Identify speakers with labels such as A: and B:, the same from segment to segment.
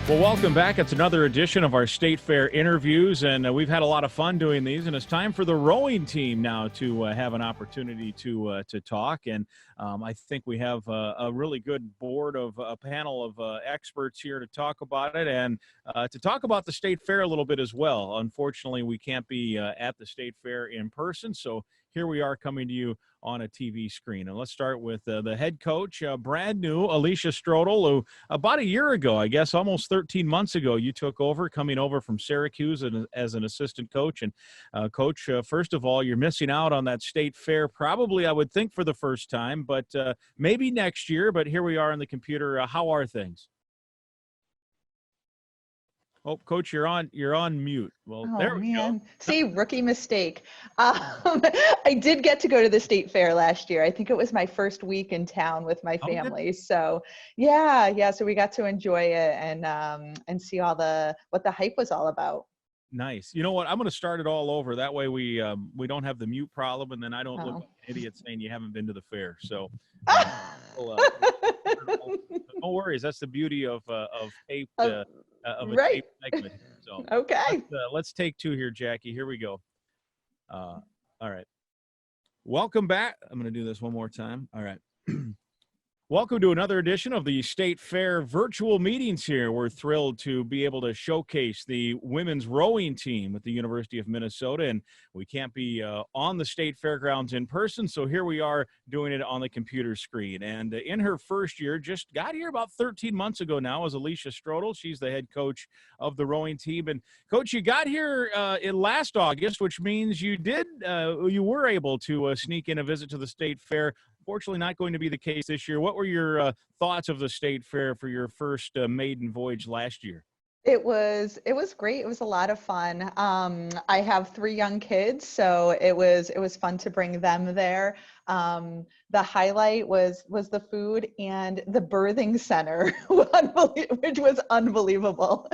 A: Well, welcome back. It's another edition of our State Fair interviews, and we've had a lot of fun doing these. And it's time for the rowing team now to have an opportunity to talk. And I think we have a really good board of a panel of experts here to talk about it and to talk about the State Fair a little bit as well. Unfortunately, we can't be at the State Fair in person, so here we are coming to you on a TV screen. And let's start with the head coach, brand new, Alicia Strodel, who about a year ago, I guess almost 13 months ago, you took over, coming over from Syracuse as an assistant coach. And Coach, first of all, you're missing out on that State Fair, probably, I would think, for the first time, but maybe next year. But here we are on the computer. How are things? Oh, Coach, you're on mute. Well,
B: Oh,
A: there we
B: man.
A: go.
B: See, rookie mistake. I did get to go to the State Fair last year. I think it was my first week in town with my family. So yeah. So we got to enjoy it and see what the hype was all about.
A: Nice. You know what? I'm going to start it all over. That way we don't have the mute problem, and then I don't look like an idiot saying you haven't been to the fair. So no worries. That's the beauty of taped of a taped segment. So
B: okay.
A: let's take two here, Jackie. Here we go. All right. Welcome back. I'm going to do this one more time. All right. Welcome to another edition of the State Fair virtual meetings here. We're thrilled to be able to showcase the women's rowing team at the University of Minnesota, and we can't be on the State Fairgrounds in person, so here we are doing it on the computer screen. And in her first year, just got here about 13 months ago now, is Alicia Strodel. She's the head coach of the rowing team. And Coach, you got here in last August, which means you were able to sneak in a visit to the State Fair. Fortunately, not going to be the case this year. What were your thoughts of the State Fair for your first maiden voyage last year?
B: It was great. It was a lot of fun. I have 3 young kids, so it was fun to bring them there. The highlight was the food and the birthing center, which was unbelievable.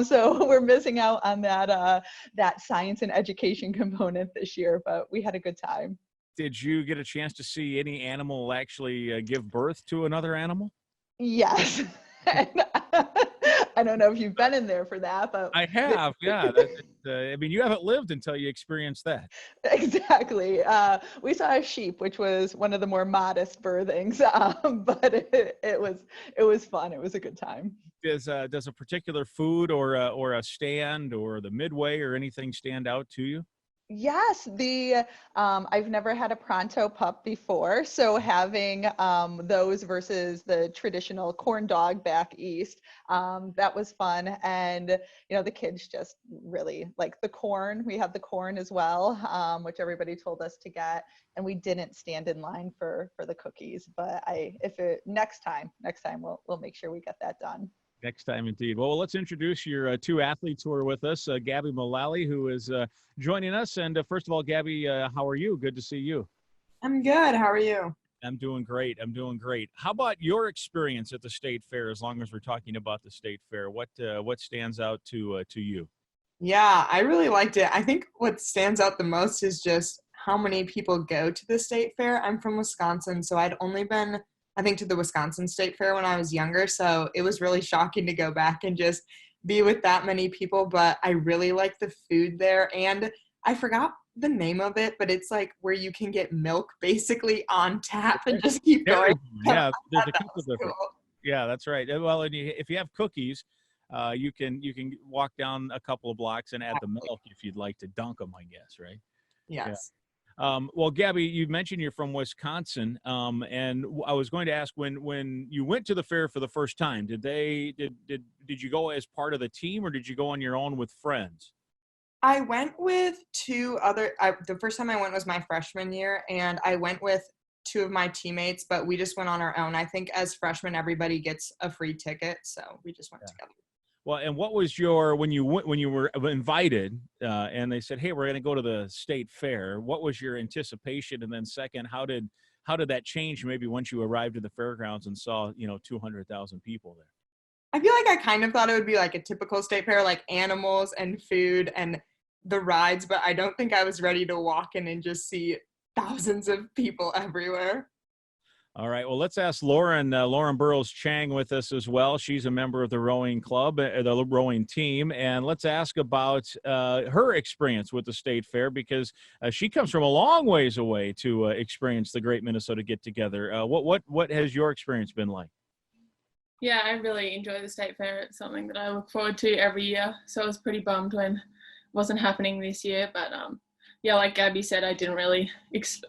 B: So we're missing out on that science and education component this year, but we had a good time.
A: Did you get a chance to see any animal actually give birth to another animal?
B: Yes. I don't know if you've been in there for that, but
A: I have, yeah. I mean, you haven't lived until you experience that.
B: Exactly. We saw a sheep, which was one of the more modest birthings, but it was fun. It was a good time.
A: Does a particular food or a stand or the midway or anything stand out to you?
B: Yes, I've never had a pronto pup before, so having those versus the traditional corn dog back east, that was fun. And the kids just really like the corn. We had the corn as well, which everybody told us to get, and we didn't stand in line for the cookies. But next time we'll make sure we get that done.
A: Next time, indeed. Well, let's introduce your 2 athletes who are with us. Gabby Mullally, who is joining us. And first of all, Gabby, how are you? Good to see you.
C: I'm good. How are you?
A: I'm doing great. How about your experience at the State Fair, as long as we're talking about the State Fair? What stands out to you?
C: Yeah, I really liked it. I think what stands out the most is just how many people go to the State Fair. I'm from Wisconsin, so I'd only been I think, to the Wisconsin State Fair when I was younger. So it was really shocking to go back and just be with that many people. But I really like the food there. And I forgot the name of it, but it's like where you can get milk basically on tap and just keep going.
A: Yeah, there's a couple different. Cool. Yeah, that's right. Well, and if you have cookies, you can walk down a couple of blocks and add the milk if you'd like to dunk them, I guess, right?
C: Yes.
A: Yeah. Well, Gabby, you mentioned you're from Wisconsin, and I was going to ask when you went to the fair for the first time, did you go as part of the team or did you go on your own with friends?
C: I went with the first time I went was my freshman year, and I went with 2 of my teammates, but we just went on our own. I think as freshmen, everybody gets a free ticket, so we just went together.
A: Well, and what was when you were invited and they said, "Hey, we're going to go to the State Fair"? What was your anticipation? And then second, how did that change maybe once you arrived at the fairgrounds and saw 200,000 people there?
C: I feel like I kind of thought it would be like a typical state fair, like animals and food and the rides, but I don't think I was ready to walk in and just see thousands of people everywhere.
A: All right. Well, let's ask Lauren. Lauren Burrows-Chang with us as well. She's a member of the rowing club, the rowing team, and let's ask about her experience with the state fair because she comes from a long ways away to experience the Great Minnesota Get Together. What has your experience been like?
D: Yeah, I really enjoy the state fair. It's something that I look forward to every year. So I was pretty bummed when it wasn't happening this year, but yeah, like Gabby said, I didn't really,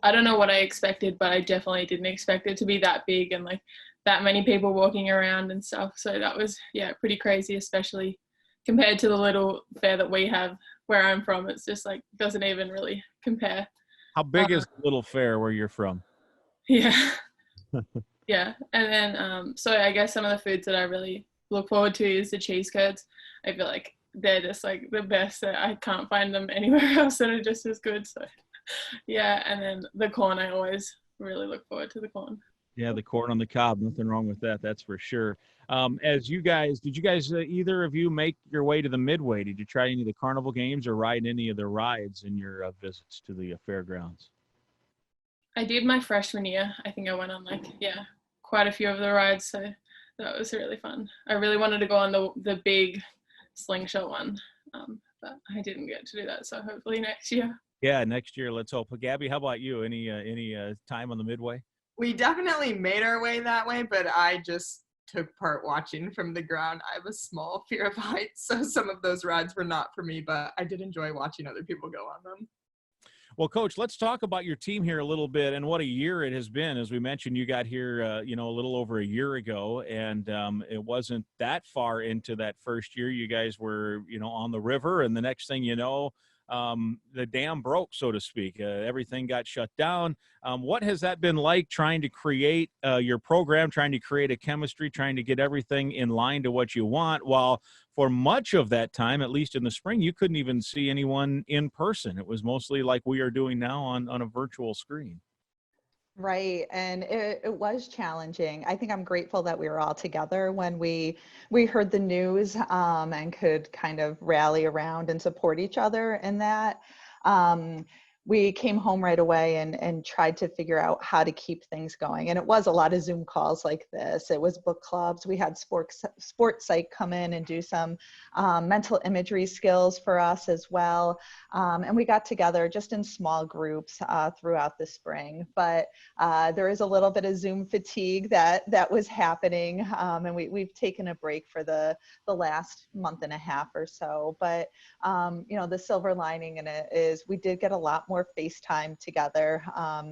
D: I don't know what I expected, but I definitely didn't expect it to be that big and like that many people walking around and stuff. So that was, yeah, pretty crazy, especially compared to the little fair that we have where I'm from. It's just like, doesn't even really compare.
A: How big is the little fair where you're from?
D: Yeah. Yeah. And then, so I guess some of the foods that I really look forward to is the cheese curds. I feel like they're just like the best. I can't find them anywhere else that are just as good. So yeah, and then the corn, I always really look forward to the corn.
A: Yeah, the corn on the cob, nothing wrong with that, that's for sure. Did you guys either of you make your way to the Midway? Did you try any of the Carnival Games or ride any of the rides in your visits to the fairgrounds?
D: I did my freshman year. I think I went on like, yeah, quite a few of the rides, so that was really fun. I really wanted to go on the big slingshot one, but I didn't get to do that, so hopefully next year.
A: Yeah, next year, let's hope. Gabby, how about you? Any time on the Midway?
C: We definitely made our way that way, but I just took part watching from the ground. I have a small fear of heights, so some of those rides were not for me, but I did enjoy watching other people go on them.
A: Well, Coach, let's talk about your team here a little bit and what a year it has been. As we mentioned, you got here, a little over a year ago, and it wasn't that far into that first year. You guys were, on the river, and the next thing you know, the dam broke, so to speak. Everything got shut down. What has that been like trying to create your program, trying to create a chemistry, trying to get everything in line to what you want, while for much of that time, at least in the spring, you couldn't even see anyone in person. It was mostly like we are doing now on a virtual screen.
B: Right. And it was challenging. I think I'm grateful that we were all together when we heard the news and could kind of rally around and support each other in that. We came home right away and tried to figure out how to keep things going. And it was a lot of Zoom calls like this. It was book clubs. We had sports psych come in and do some mental imagery skills for us as well. And we got together just in small groups throughout the spring. But there is a little bit of Zoom fatigue that was happening. And we've taken a break for the last month and a half or so. But, the silver lining in it is we did get a lot more FaceTime together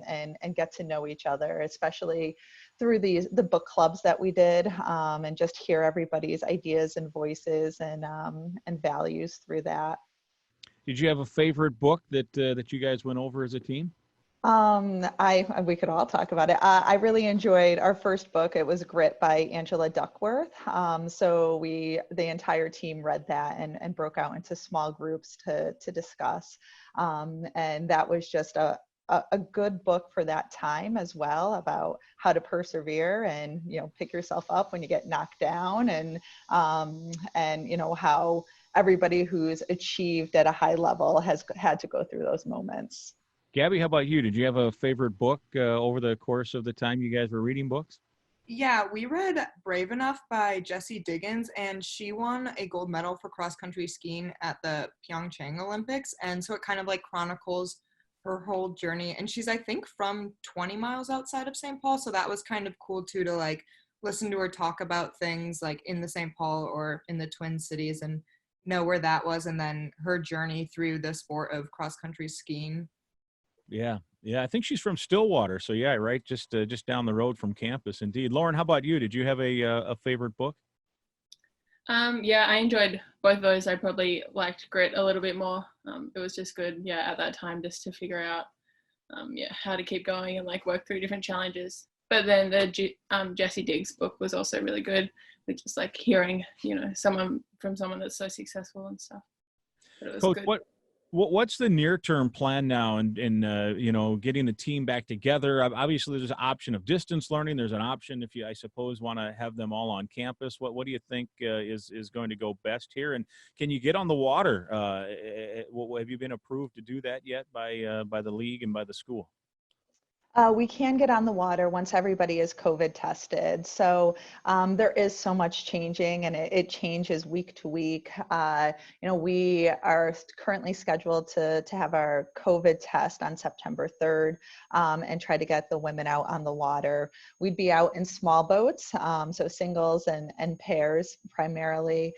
B: and get to know each other, especially through the book clubs that we did, and just hear everybody's ideas and voices and values through that.
A: Did you have a favorite book that you guys went over as a team?
B: We could all talk about it. I really enjoyed our first book. It was Grit by Angela Duckworth. So the entire team read that and broke out into small groups to discuss. And that was just a good book for that time as well, about how to persevere and, pick yourself up when you get knocked down and how everybody who's achieved at a high level has had to go through those moments.
A: Gabby, how about you? Did you have a favorite book over the course of the time you guys were reading books?
C: Yeah, we read Brave Enough by Jessie Diggins, and she won a gold medal for cross-country skiing at the Pyeongchang Olympics. And so it kind of like chronicles her whole journey. And she's, I think, from 20 miles outside of St. Paul. So that was kind of cool too, to like listen to her talk about things like in the St. Paul or in the Twin Cities and know where that was. And then her journey through the sport of cross-country skiing.
A: Yeah. I think she's from Stillwater. So yeah, right. Just down the road from campus. Indeed. Lauren, how about you? Did you have a favorite book?
D: Yeah, I enjoyed both of those. I probably liked Grit a little bit more. It was just good, at that time, just to figure out, how to keep going and like work through different challenges. But then the Jessie Diggs book was also really good, with just like hearing, someone that's so successful and stuff. But it was
A: Coach,
D: good.
A: What's the near-term plan now in getting the team back together? Obviously, there's an option of distance learning. There's an option if you, I suppose, want to have them all on campus. What do you think is going to go best here? And can you get on the water? Have you been approved to do that yet by the league and by the school?
B: We can get on the water once everybody is COVID tested. So there is so much changing, and it changes week to week. We are currently scheduled to have our COVID test on September 3rd and try to get the women out on the water. We'd be out in small boats, so singles and pairs primarily,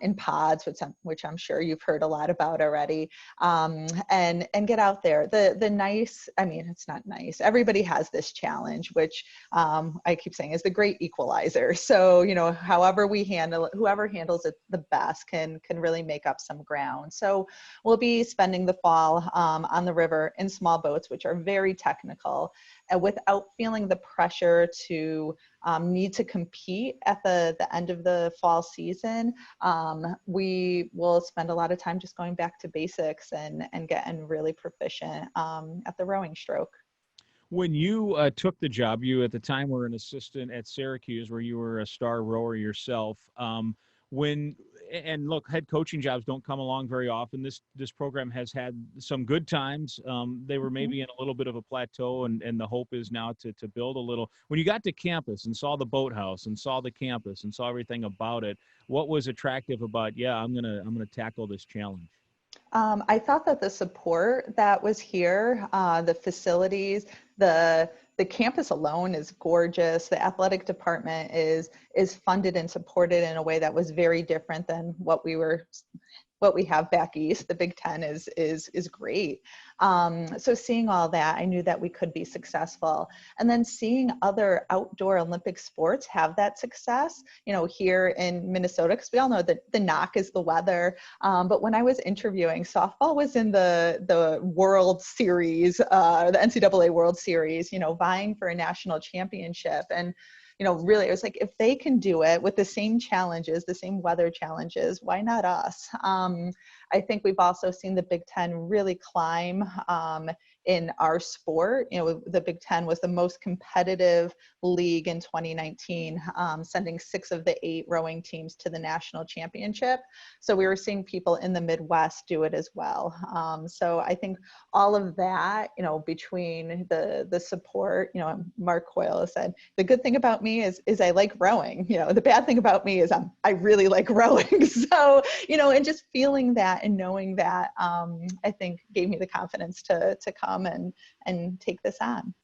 B: in pods, which I'm sure you've heard a lot about already, and get out there. The nice, I mean, it's not nice. Everybody has this challenge, which I keep saying is the great equalizer. So, however we handle it, whoever handles it the best can really make up some ground. So we'll be spending the fall on the river in small boats, which are very technical, and without feeling the pressure to need to compete at the end of the fall season. We will spend a lot of time just going back to basics and getting really proficient at the rowing stroke.
A: When you took the job, you at the time were an assistant at Syracuse, where you were a star rower yourself. And look, head coaching jobs don't come along very often. This program has had some good times. They were maybe in a little bit of a plateau, and the hope is now to build a little. When you got to campus and saw the boathouse and saw the campus and saw everything about it, what was attractive about, I'm gonna tackle this challenge?
B: I thought that the support that was here, the facilities, the campus alone is gorgeous. The athletic department is funded and supported in a way that was very different than what we have back east. The Big Ten is great. So seeing all that, I knew that we could be successful. And then seeing other outdoor Olympic sports have that success, here in Minnesota, because we all know that the knock is the weather. But when I was interviewing, softball was in the World Series, the NCAA World Series, vying for a national championship. And really, it was like, if they can do it with the same challenges, the same weather challenges, why not us? I think we've also seen the Big Ten really climb in our sport. The Big Ten was the most competitive league in 2019, sending 6 of the 8 rowing teams to the national championship. So we were seeing people in the Midwest do it as well. So I think all of that, between the support, Mark Hoyle said, the good thing about me is I like rowing. The bad thing about me is I really like rowing. So, and just feeling that and knowing that, I think gave me the confidence to come and take this on.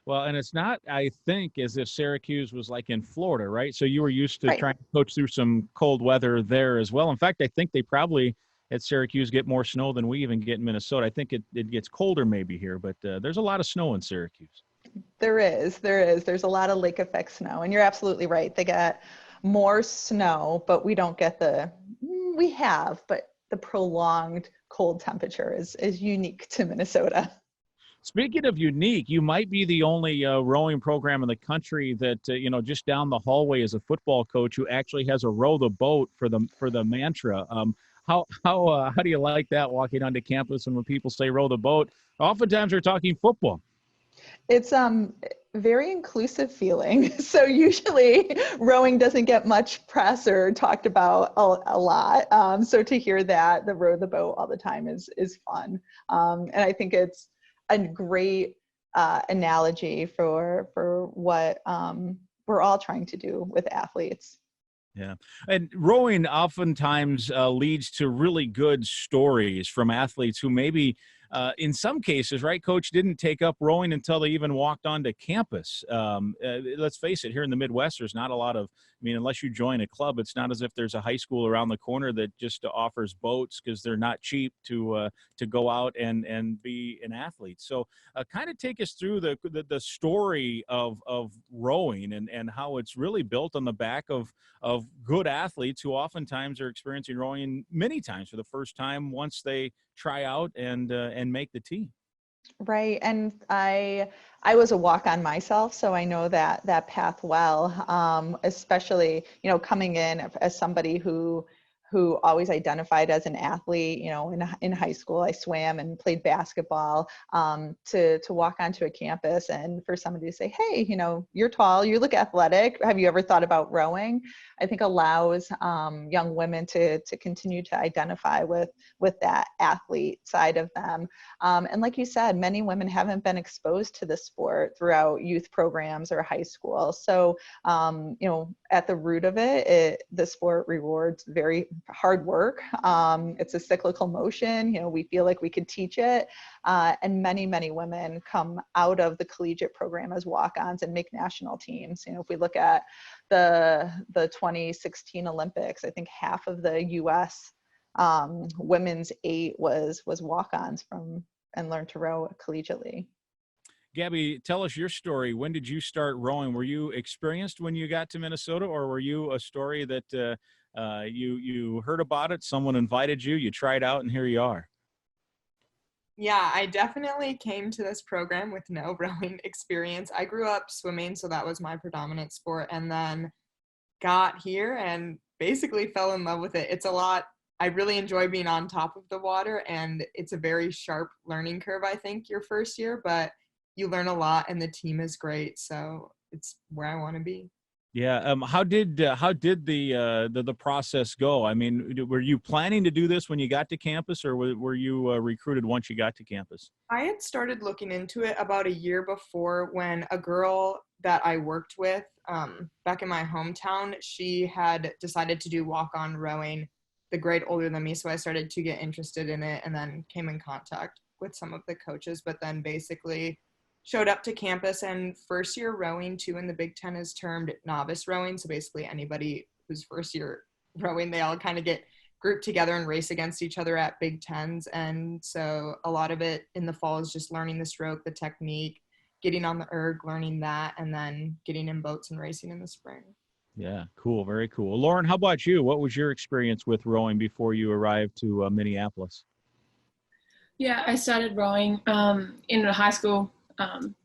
A: Well, and it's not, I think, as if Syracuse was like in Florida, right? So you were used to
B: Right.
A: trying to coach through some cold weather there as well. In fact, I think they probably at Syracuse get more snow than we even get in Minnesota. I think it gets colder maybe here, but there's a lot of snow in Syracuse.
B: There is. There's a lot of lake effect snow, and you're absolutely right. They get more snow, but we don't get but the prolonged cold temperature is unique to Minnesota.
A: Speaking of unique, you might be the only rowing program in the country that just down the hallway is a football coach who actually has a row the boat for the mantra. How do you like that, walking onto campus, and when people say row the boat, oftentimes they're talking football?
B: It's very inclusive feeling. So usually rowing doesn't get much press or talked about a lot. So to hear that, the row the boat all the time is fun. And I think it's a great analogy for what we're all trying to do with athletes.
A: Yeah. And rowing oftentimes leads to really good stories from athletes who maybe in some cases, right, Coach, didn't take up rowing until they even walked onto campus. Let's face it, here in the Midwest, there's not a lot of, unless you join a club, it's not as if there's a high school around the corner that just offers boats because they're not cheap to go out and be an athlete. So kind of take us through the story of rowing and how it's really built on the back of good athletes who oftentimes are experiencing rowing many times for the first time once they try out and make the team.
B: Right. And I was a walk-on myself, so I know that path well, especially, coming in as somebody who who always identified as an athlete. You know, in high school, I swam and played basketball, to walk onto a campus and for somebody to say, hey, you know, you're tall, you look athletic. Have you ever thought about rowing? I think allows young women to continue to identify with that athlete side of them. And like you said, many women haven't been exposed to the sport throughout youth programs or high school. So, you know, at the root of it, the sport rewards very hard work. It's a cyclical motion. You know, we feel like we could teach it. And many women come out of the collegiate program as walk-ons and make national teams. You know, if we look at the 2016 Olympics, I think half of the U.S. Women's 8 was walk-ons from and learned to row collegially.
A: Gabby, tell us your story. When did you start rowing? Were you experienced when you got to Minnesota, or were you a story that you heard about it, someone invited you, you tried out, and here you are?
C: Yeah, I definitely came to this program with no rowing experience. I grew up swimming, so that was my predominant sport, and then got here and basically fell in love with it. It's a lot. I really enjoy being on top of the water, and it's a very sharp learning curve, I think, your first year, but you learn a lot and the team is great. So it's where I want to be.
A: Yeah. How did the process go? I mean, were you planning to do this when you got to campus, or were you recruited once you got to campus?
C: I had started looking into it about a year before, when a girl that I worked with back in my hometown, she had decided to do walk-on rowing the grade older than me. So I started to get interested in it and then came in contact with some of the coaches, but then basically showed up to campus. And first year rowing too in the Big Ten is termed novice rowing. So basically anybody who's first year rowing, they all kind of get grouped together and race against each other at Big Tens. And so a lot of it in the fall is just learning the stroke, the technique, getting on the erg, learning that, and then getting in boats and racing in the spring.
A: Yeah, cool. Very cool. Lauren, how about you? What was your experience with rowing before you arrived to Minneapolis?
D: Yeah, I started rowing in high school.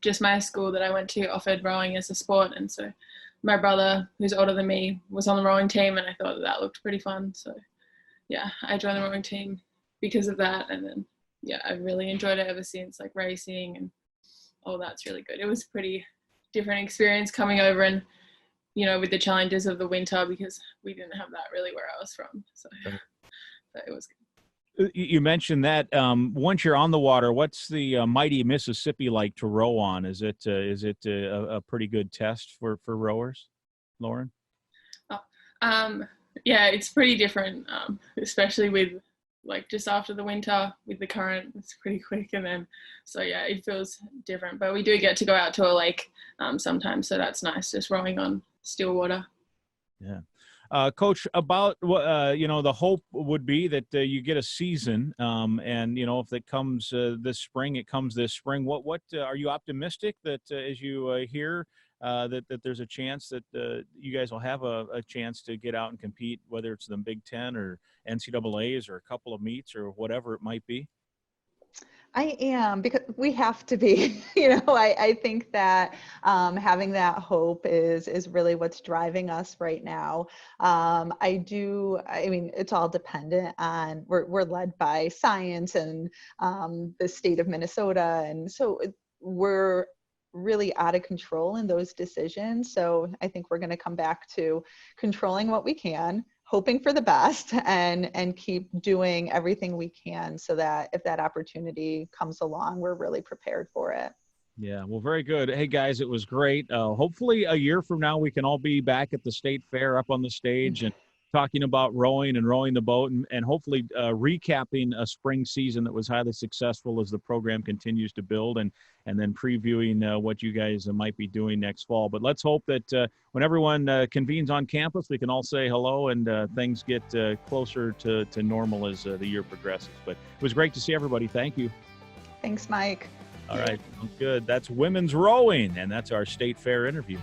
D: Just my school that I went to offered rowing as a sport, and so my brother, who's older than me, was on the rowing team, and I thought that looked pretty fun. So yeah, I joined the rowing team because of that, and then yeah, I really enjoyed it ever since, like racing and all that's really good. It was a pretty different experience coming over, and you know, with the challenges of the winter, because we didn't have that really where I was from. So it was good.
A: You mentioned that once you're on the water, what's the mighty Mississippi like to row on? Is it a pretty good test for rowers, Lauren?
D: Yeah, it's pretty different, especially with like just after the winter with the current. It's pretty quick, and then so yeah, it feels different. But we do get to go out to a lake sometimes, so that's nice, just rowing on still water. Yeah.
A: Coach, about the hope would be that you get a season, and if it comes this spring, it comes this spring. What are you optimistic that as you hear that there's a chance that you guys will have a chance to get out and compete, whether it's the Big Ten or NCAAs or a couple of meets or whatever it might be?
B: I am, because we have to be. I think that having that hope is really what's driving us right now. I mean, it's all dependent on, we're led by science and the state of Minnesota. And so we're really out of control in those decisions. So I think we're going to come back to controlling what we can, hoping for the best, and keep doing everything we can so that if that opportunity comes along, we're really prepared for it.
A: Yeah, well, very good. Hey, guys, it was great. Hopefully a year from now, we can all be back at the state fair up on the stage and talking about rowing and rowing the boat, and hopefully recapping a spring season that was highly successful as the program continues to build, and then previewing what you guys might be doing next fall. But let's hope that when everyone convenes on campus, we can all say hello and things get closer to normal as the year progresses. But it was great to see everybody. Thank you.
B: Thanks, Mike.
A: All right, sounds good. That's women's rowing, and that's our state fair interview.